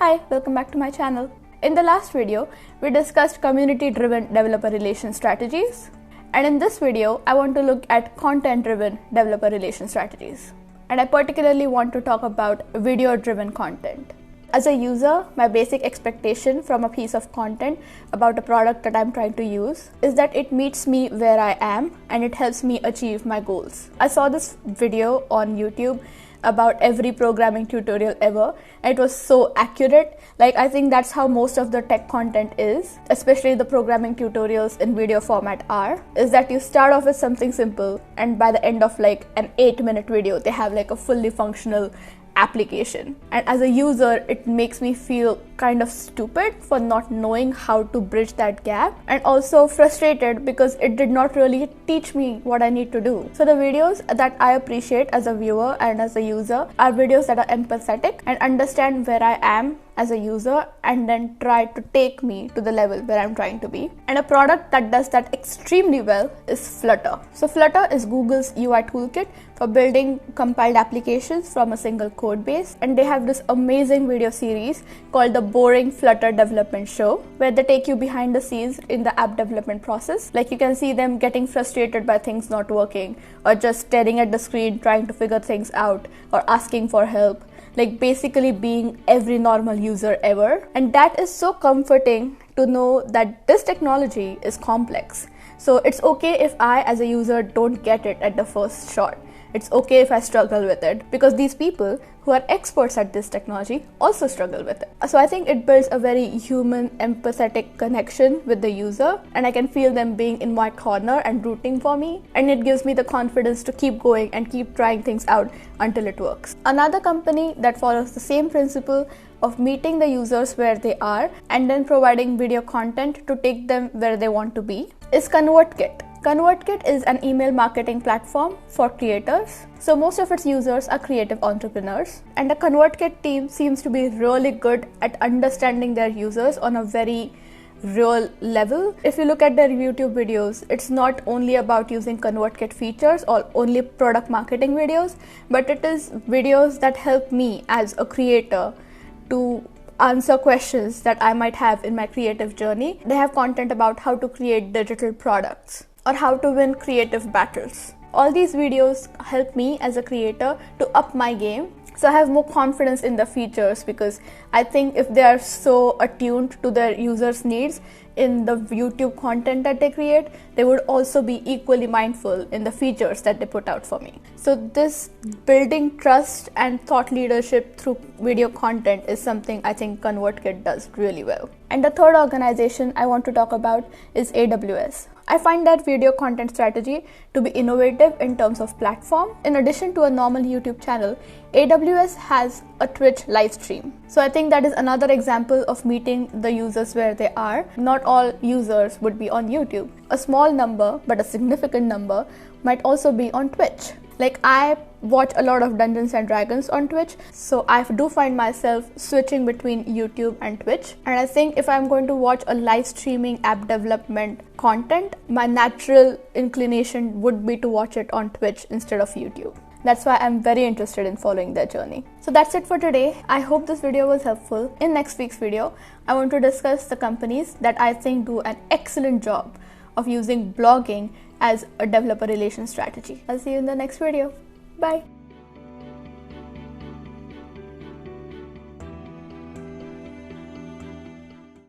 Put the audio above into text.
Hi, welcome back to my channel. In the last video, we discussed community-driven developer relation strategies. And in this video, I want to look at content-driven developer relation strategies. And I particularly want to talk about video-driven content. As a user, my basic expectation from a piece of content about a product that I'm trying to use is that it meets me where I am and it helps me achieve my goals. I saw this video on YouTube about every programming tutorial ever. It was so accurate. I think that's how most of the tech content is, especially the programming tutorials in video format is that you start off with something simple and by the end of an 8-minute video, they have a fully functional application. And as a user, it makes me feel kind of stupid for not knowing how to bridge that gap, and also frustrated because it did not really teach me what I need to do. So the videos that I appreciate as a viewer and as a user are videos that are empathetic and understand where I am as a user and then try to take me to the level where I'm trying to be. And a product that does that extremely well is Flutter. So Flutter is Google's UI toolkit for building compiled applications from a single code base. And they have this amazing video series called the Boring Flutter Development Show, where they take you behind the scenes in the app development process. You can see them getting frustrated by things not working, or just staring at the screen trying to figure things out, or asking for help. Basically being every normal user ever. And that is so comforting to know that this technology is complex. So it's okay if I as a user don't get it at the first shot. It's okay if I struggle with it, because these people who are experts at this technology also struggle with it. So I think it builds a very human, empathetic connection with the user, and I can feel them being in my corner and rooting for me, and it gives me the confidence to keep going and keep trying things out until it works. Another company that follows the same principle of meeting the users where they are and then providing video content to take them where they want to be is ConvertKit. ConvertKit is an email marketing platform for creators. So most of its users are creative entrepreneurs, and the ConvertKit team seems to be really good at understanding their users on a very real level. If you look at their YouTube videos, it's not only about using ConvertKit features or only product marketing videos, but it is videos that help me as a creator to answer questions that I might have in my creative journey. They have content about how to create digital products or how to win creative battles. All these videos help me as a creator to up my game, so I have more confidence in the features, because I think if they are so attuned to their users' needs in the YouTube content that they create, they would also be equally mindful in the features that they put out for me. So this building trust and thought leadership through video content is something I think ConvertKit does really well. And the third organization I want to talk about is AWS. I find that video content strategy to be innovative in terms of platform. In addition to a normal YouTube channel, AWS has a Twitch live stream. So I think that is another example of meeting the users where they are. Not all users would be on YouTube. A small number, but a significant number, might also be on Twitch. I watch a lot of Dungeons and Dragons on Twitch, so I do find myself switching between YouTube and Twitch. And I think if I'm going to watch a live streaming app development content, my natural inclination would be to watch it on Twitch instead of YouTube. That's why I'm very interested in following their journey. So that's it for today. I hope this video was helpful. In next week's video, I want to discuss the companies that I think do an excellent job of using blogging as a developer relation strategy. I'll see you in the next video. Bye.